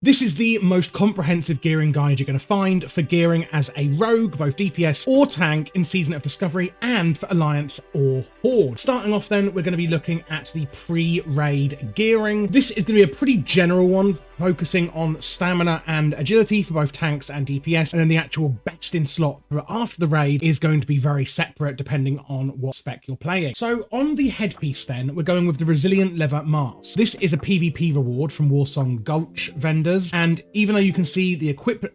This is the most comprehensive gearing guide you're going to find for gearing as a rogue, both DPS or tank in Season of Discovery and for Alliance or Horde. Starting off then, we're going to be looking at the pre-raid gearing. This is going to be a pretty general one, focusing on stamina and agility for both tanks and DPS, and then the actual best in slot for after the raid is going to be very separate depending on what spec you're playing. So on the headpiece then, we're going with the Resilient Leather Mask. This is a PvP reward from Warsong Gulch vendors, and even though you can see the equip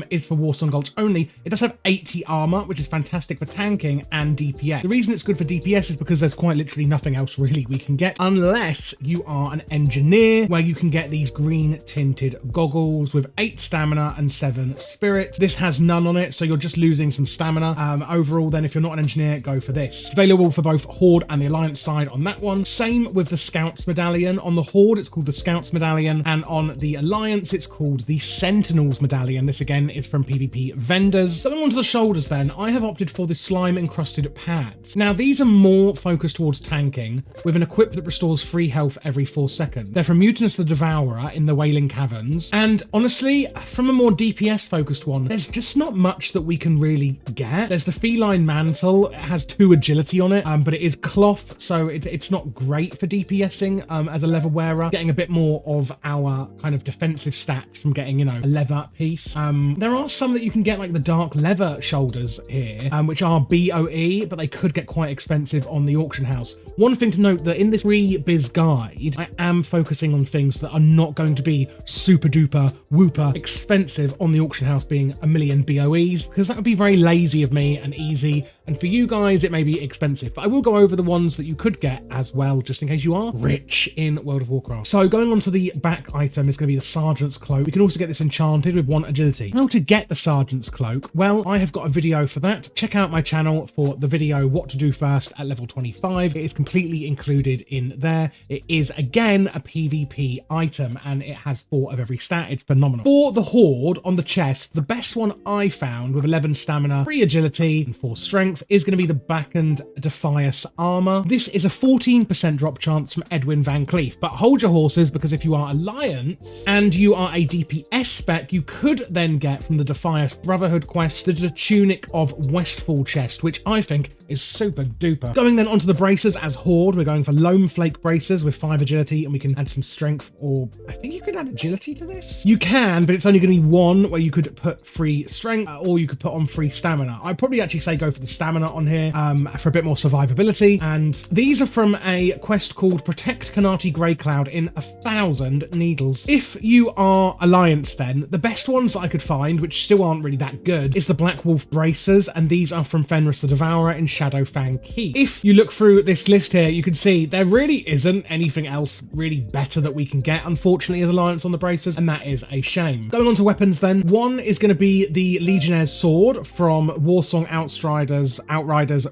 is for Warsong Gulch only, it does have 80 armor, which is fantastic for tanking and DPS. The reason it's good for DPS is because there's quite literally nothing else really we can get, unless you are an engineer, where you can get these green tinted goggles with 8 stamina and 7 spirit. This has none on it, so you're just losing some stamina. Overall then, if you're not an engineer, go for this. It's available for both Horde and the Alliance side on that one. Same with the Scouts Medallion. On the Horde, it's called the Scouts Medallion, and on the Alliance, it's called the Sentinels Medallion. This again is from PvP vendors. Going on to the shoulders then, I have opted for the slime encrusted pads. Now these are more focused towards tanking, with an equip that restores free health every 4 seconds. They're from Mutinous the Devourer in the Wailing Caverns, and honestly, from a more DPS focused one, there's just not much that we can really get. There's the Feline Mantle. It has 2 agility on it, but it is cloth, so it's not great for DPSing as a leather wearer, getting a bit more of our kind of defensive stats from getting, you know, a leather piece. There are some that you can get, like the dark leather shoulders here, which are BOE, but they could get quite expensive on the auction house. One thing to note, that in this pre-biz guide, I am focusing on things that are not going to be super duper whooper expensive on the auction house, being a million BOEs, because that would be very lazy of me and easy, and for you guys it may be expensive, but I will go over the ones that you could get as well, just in case you are rich in World of Warcraft. So going on to the back item is going to be the Sergeant's Cloak. We can also get this enchanted with 1 agility. How to get the Sergeant's Cloak? Well, I have got a video for that. Check out my channel for the video what to do first at level 25. It is completely included in there. It is again a PvP item, and it has 4 of every stat. It's phenomenal. For the Horde, on the chest, the best one I found with 11 stamina, 3 agility and 4 strength is going to be the Blackened Defias armor. This is a 14% drop chance from Edwin Van Cleef, but hold your horses, because if you are Alliance and you are a DPS spec, you could then get from the Defias Brotherhood quest the Tunic of Westfall chest, which I think is super duper. Going then onto the braces as Horde, we're going for Loam Flake braces with 5 agility, and we can add some strength, or I think you could add agility to this. You can, but it's only going to be 1 where you could put free strength, or you could put on free stamina. I'd probably actually say go for the stamina on here for a bit more survivability. And these are from a quest called Protect Kanati Grey Cloud in 1,000 Needles. If you are Alliance then, the best ones that I could find, which still aren't really that good, is the Black Wolf braces, and these are from Fenris the Devourer in Shadowfang Keep. If you look through this list here, you can see there really isn't anything else really better that we can get, unfortunately, as Alliance on the braces, and that is a shame. Going on to weapons then, one is going to be the Legionnaire's Sword from Warsong Outriders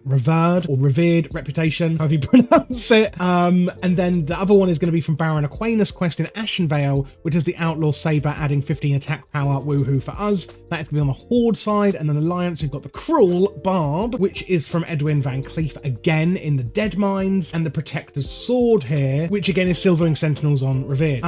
Revered Reputation, however you pronounce it. And then the other one is going to be from Baron Aquinas quest in Ashenvale, which is the Outlaw Saber, adding 15 attack power, woohoo for us. That is going to be on the Horde side, and then Alliance, we've got the Cruel Barb, which is from Edwin Van Cleef, again in the Dead Mines, and the Protector's Sword here, which again is Silvering Sentinels on Revered.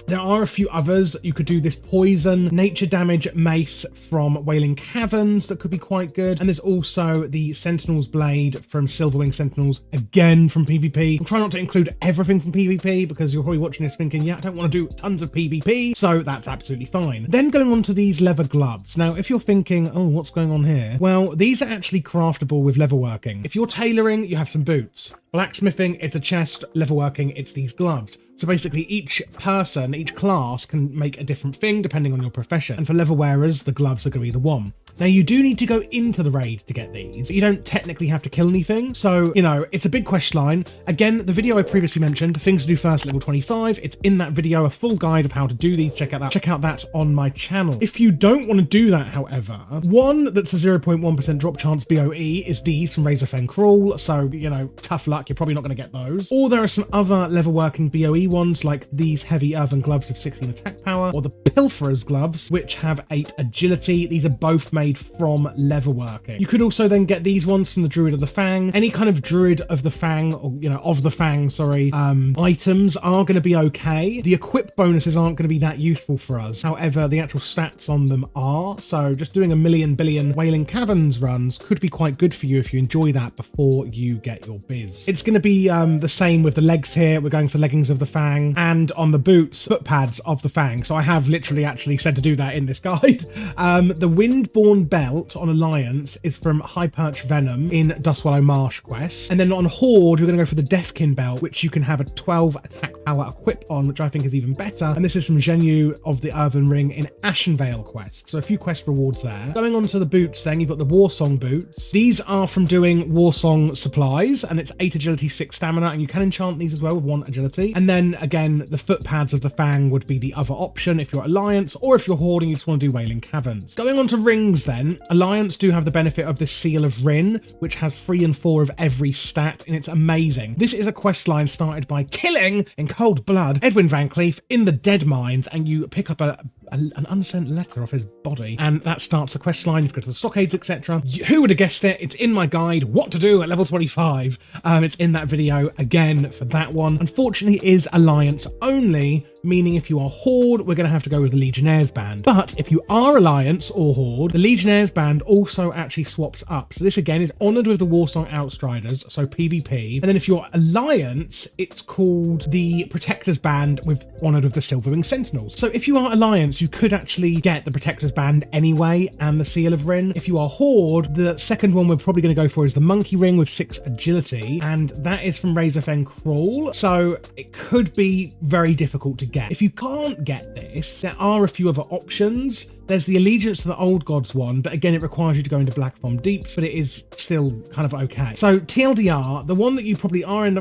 There are a few others. You could do this Poison Nature Damage Mace from Wailing Caverns that could be quite good, and there's also the Sentinel's Blade from Silverwing Sentinels, again from PvP. I'm trying not to include everything from PvP, because you're probably watching this thinking, yeah, I don't want to do tons of PvP, so that's absolutely fine. Then going on to these leather gloves. Now, if you're thinking, oh, what's going on here? Well, these are actually craftable with leatherworking. If you're tailoring, you have some boots. Blacksmithing, it's a chest. Leatherworking, it's these gloves. So basically each person, each class can make a different thing depending on your profession. And for leather wearers, the gloves are going to be the one. Now, you do need to go into the raid to get these, but you don't technically have to kill anything. So, you know, it's a big quest line. Again, the video I previously mentioned, things to do first, level 25, it's in that video, a full guide of how to do these. Check out that on my channel. If you don't want to do that, however, one that's a 0.1% drop chance BOE is these from Razorfen Crawl. So, you know, tough luck, you're probably not going to get those. Or there are some other leatherworking BOE ones like these heavy earthen gloves with 16 attack power, or the pilferer's gloves, which have 8 agility. These are both made from leatherworking. You could also then get these ones from the Druid of the Fang. Any kind of Druid of the Fang, or of the Fang, sorry, items are going to be okay. The equip bonuses aren't going to be that useful for us. However, the actual stats on them are. So just doing a million billion Wailing Caverns runs could be quite good for you if you enjoy that before you get your biz. It's going to be the same with the legs here. We're going for leggings of the Fang, and on the boots, foot pads of the Fang. So I have literally actually said to do that in this guide. The Windborne belt on Alliance is from High Perch Venom in Dustwallow Marsh quest. And then on Horde, we're going to go for the Deathkin belt, which you can have a 12 attack power equip on, which I think is even better. And this is from Zhenyu of the Earthen Ring in Ashenvale quest. So a few quest rewards there. Going on to the boots then, you've got the Warsong boots. These are from doing Warsong supplies, and it's 8 agility, 6 stamina, and you can enchant these as well with 1 agility. And then again, the foot pads of the Fang would be the other option if you're Alliance, or if you're Horde and you just want to do Wailing Caverns. Going on to rings then, Alliance do have the benefit of this Seal of Rin, which has 3 and 4 of every stat, and it's amazing. This is a quest line started by killing in cold blood Edwin Van Cleef in the Dead Mines, and you pick up an unsent letter off his body, and that starts the quest line. You go to the stockades, etc. Who would have guessed it? It's in my guide, What to Do at level 25. It's in that video again for that one. Unfortunately, it is Alliance only, meaning if you are Horde, we're going to have to go with the Legionnaires band. But if you are Alliance or Horde, the Legionnaires band also actually swaps up. So this again is honoured with the Warsong Outstriders, so PvP. And then if you're Alliance, it's called the Protectors band with honoured with the Silverwing Sentinels. So if you are Alliance, you could actually get the Protectors band anyway and the Seal of Rin. If you are Horde, the second one we're probably going to go for is the Monkey Ring with 6 agility, and that is from Razorfen Crawl. So it could be very difficult to get. If you can't get this, there are a few other options. There's the Allegiance to the Old Gods one, but again, it requires you to go into BlackFathom Depths, but it is still kind of okay. So TLDR, the one that you probably are end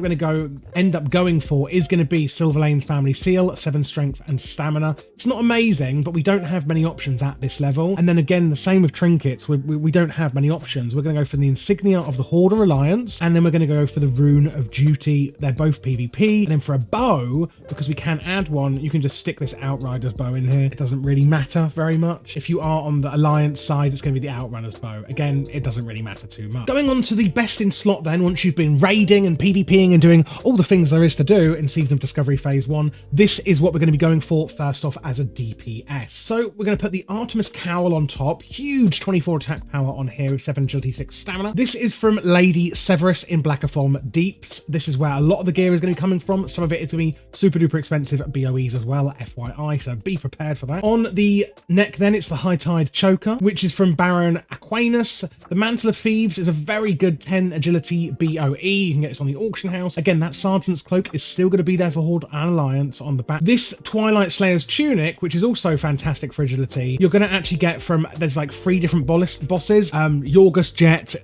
up going for is going to be Silverlane's Family Seal, 7 strength and stamina. It's not amazing, but we don't have many options at this level. And then again, the same with trinkets. We don't have many options. We're going to go for the Insignia of the Horde or Alliance, and then we're going to go for the Rune of Duty. They're both PvP. And then for a bow, because we can add one, you can just stick this Outrider's bow in here. It doesn't really matter very much. If you are on the Alliance side, it's going to be the Outrunners bow. Again, it doesn't really matter too much. Going on to the best in slot then, once you've been raiding and PvPing and doing all the things there is to do in Season of Discovery Phase 1, this is what we're going to be going for first off as a DPS. So we're going to put the Artemis Cowl on top. Huge 24 attack power on here with 7 agility, 6 stamina. This is from Lady Severus in BlackFathom Depths. This is where a lot of the gear is going to be coming from. Some of it is going to be super duper expensive BOEs as well, FYI, so be prepared for that. On the neck then, it's the High Tide Choker, which is from Baron Aquinas. The Mantle of Thieves is a very good 10 agility BOE. You can get this on the auction house. Again, that Sergeant's Cloak is still going to be there for Horde and Alliance on the back. This Twilight Slayer's Tunic, which is also fantastic for agility, you're going to actually get from, there's like 3 different bosses, Yorgus Jet,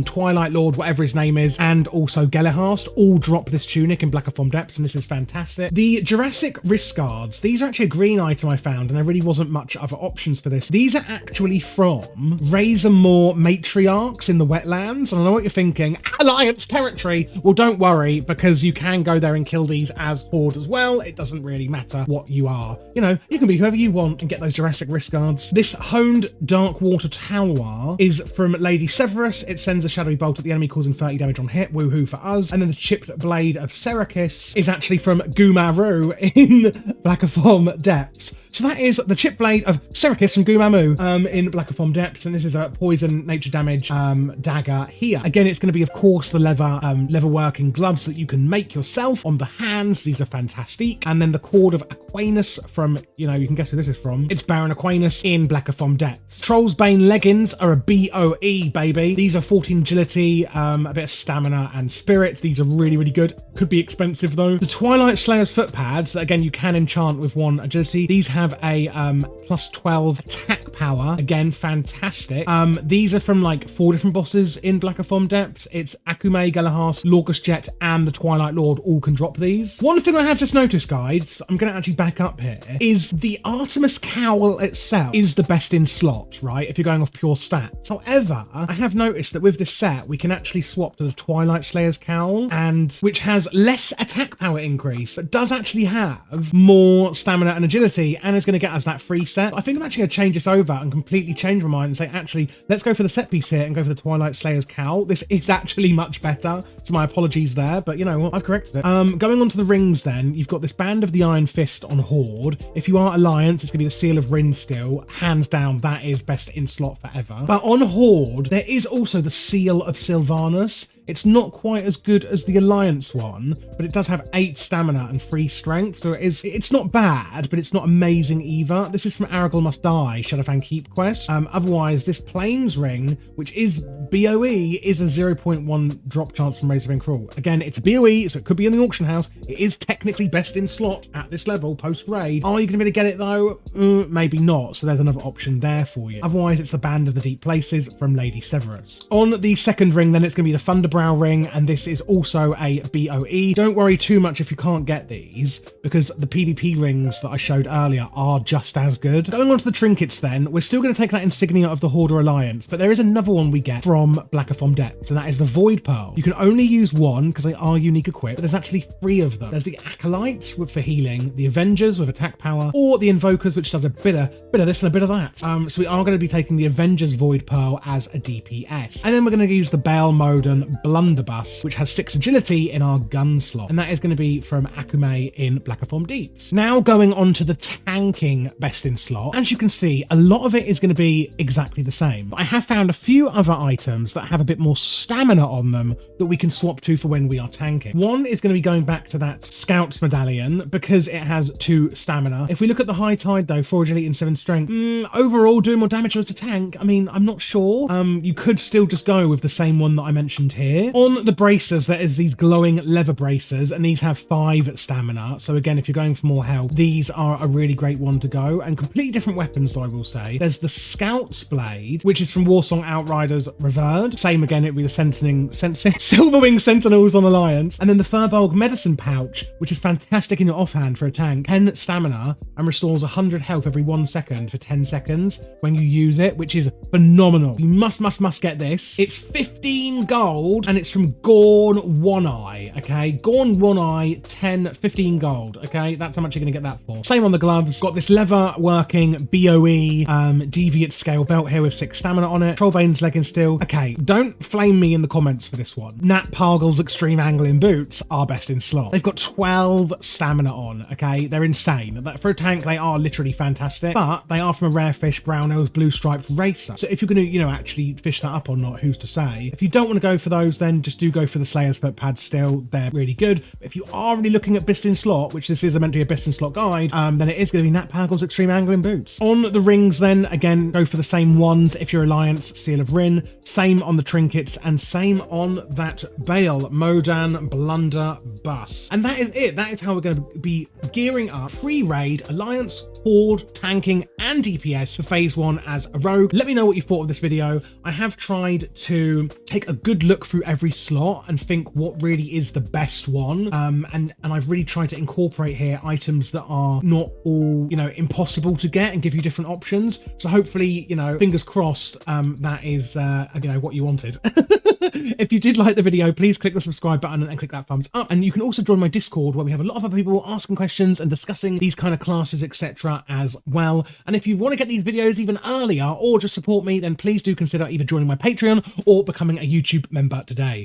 Twilight Lord, whatever his name is, and also Gellerhast all drop this tunic in BlackFathom Depths, and this is fantastic. The Jurassic Wrist Guards, these are actually a green item I found, and there really wasn't much other options for this. These are actually from Razormoor Matriarchs in the Wetlands, and I know what you're thinking, Alliance territory. Well, don't worry, because you can go there and kill these as Horde as well. It doesn't really matter what you are. You know, you can be whoever you want and get those Jurassic Wrist Guards. This Honed Dark Water Talwar is from Lady Severus. It's sends a shadowy bolt at the enemy, causing 30 damage on hit. Woohoo for us. And then the Chipped Blade of Serakis is actually from Gumaru in BlackFathom Depths. So that is the Chipped Blade of Serakis from Gumamu in BlackFathom Depths, and this is a poison nature damage dagger here. Again, it's going to be, of course, the leather working gloves that you can make yourself on the hands. These are fantastic. And then the Cord of Aquinas from, you know, you can guess who this is from. It's Baron Aquinas in BlackFathom Depths. Troll's Bane leggings are a BOE, baby. These are 14 agility, a bit of stamina and spirits. These are really, really good. Could be expensive though. The Twilight Slayer's foot pads, that again you can enchant with 1 agility. These have a plus 12 attack power. Again, fantastic. These are from like 4 different bosses in BlackFathom Depths. It's Akume, Galahas, Lorgus Jet, and the Twilight Lord all can drop these. One thing I have just noticed, guys, I'm going to actually back up here, is the Artemis cowl itself is the best in slot, right? If you're going off pure stats. However, I have noticed that with this set, we can actually swap to the Twilight Slayer's cowl, and which has less attack power increase, but does actually have more stamina and agility, and is going to get us that free set. I think I'm actually going to change this over and completely change my mind and say, actually, let's go for the set piece here and go for the Twilight Slayer's cowl. This is actually much better, so my apologies there, but you know what, I've corrected it. Going on to the rings then, you've got this Band of the Iron Fist on Horde. If you are Alliance, it's going to be the Seal of Rin still. Hands down, that is best in slot forever. But on Horde, there is also the Seal of Sylvanus. It's not quite as good as the Alliance one, but it does have 8 stamina and 3 strength, so it's not bad, but it's not amazing either. This is from Aragorn Must Die, Shadowfang Keep quest. Otherwise, this Plains Ring, which is BOE, is a 0.1 drop chance from Razorfang Crawl. Again, it's a BOE, so it could be in the auction house. It is technically best in slot at this level, post-raid. Are you going to be able to get it though? Maybe not, so there's another option there for you. Otherwise, it's the Band of the Deep Places from Lady Severus. On the second ring, then it's going to be the Thunderbrow ring, and this is also a BOE. Don't worry too much if you can't get these, because the PvP rings that I showed earlier are just as good. Going on to the trinkets then, we're still going to take that insignia of the Horde or Alliance, but there is another one we get from BlackFathom Depths, and that is the Void Pearl. You can only use one because they are unique equipped, but there's actually 3 of them. There's the Acolytes for healing, the Avengers with attack power, or the Invokers, which does a bit of this and a bit of that. So we are going to be taking the Avengers Void Pearl as a DPS. And then we're going to use the Baal Moden Blunderbuss, which has 6 agility in our gun slot. And that is going to be from Akume in BlackFathom Depths. Now going on to the tanking best in slot. As you can see, a lot of it is going to be exactly the same. But I have found a few other items that have a bit more stamina on them that we can swap to for when we are tanking. One is going to be going back to that Scout's Medallion because it has 2 stamina. If we look at the High Tide though, 4 agility and 7 strength, overall doing more damage as a tank, I mean, I'm not sure. You could still just go with the same one that I mentioned here. On the bracers, there is these glowing leather bracers, and these have 5 stamina. So again, if you're going for more health, these are a really great one to go, and completely different weapons though, I will say. There's the Scout's Blade, which is from Warsong Outriders Revered. Same again, it'd be the Silverwing Sentinels on Alliance. And then the Furbolg Medicine Pouch, which is fantastic in your offhand for a tank. 10 stamina and restores 100 health every 1 second for 10 seconds when you use it, which is phenomenal. You must get this. It's 15 gold, and it's from Gorn One Eye, okay? Gorn One Eye, 15 gold, okay? That's how much you're going to get that for. Same on the gloves. Got this leather working BOE deviate scale belt here with 6 stamina on it. Trollbane's leggings still. Okay, don't flame me in the comments for this one. Nat Pargel's Extreme Angling Boots are best in slot. They've got 12 stamina on, okay? They're insane. For a tank, they are literally fantastic, but they are from a rare fish, Brownell's Blue Striped Racer. So if you're going to, actually fish that up or not, who's to say? If you don't want to go for those, then just do go for the Slayer's foot pads still. They're really good. But if you are really looking at best in slot, which this is meant to be a best in slot guide, then it is going to be Nat Pargel's Extreme Angling Boots. On the rings then, again, go for the same ones if you're Alliance, Seal of Rin. Same on the trinkets, and same on that Baal Modan Blunderbuss. And that is it. That is how we're going to be gearing up pre-raid, Alliance, Horde, tanking, and DPS for phase 1 as a rogue. Let me know what you thought of this video. I have tried to take a good look through every slot and think what really is the best one. And I've really tried to incorporate here items that are not all, impossible to get and give you different options. So hopefully, fingers crossed, that is, what you wanted. If you did like the video, please click the subscribe button and click that thumbs up. And you can also join my Discord, where we have a lot of other people asking questions and discussing these kind of classes, etc. as well. And if you want to get these videos even earlier or just support me, then please do consider either joining my Patreon or becoming a YouTube member today.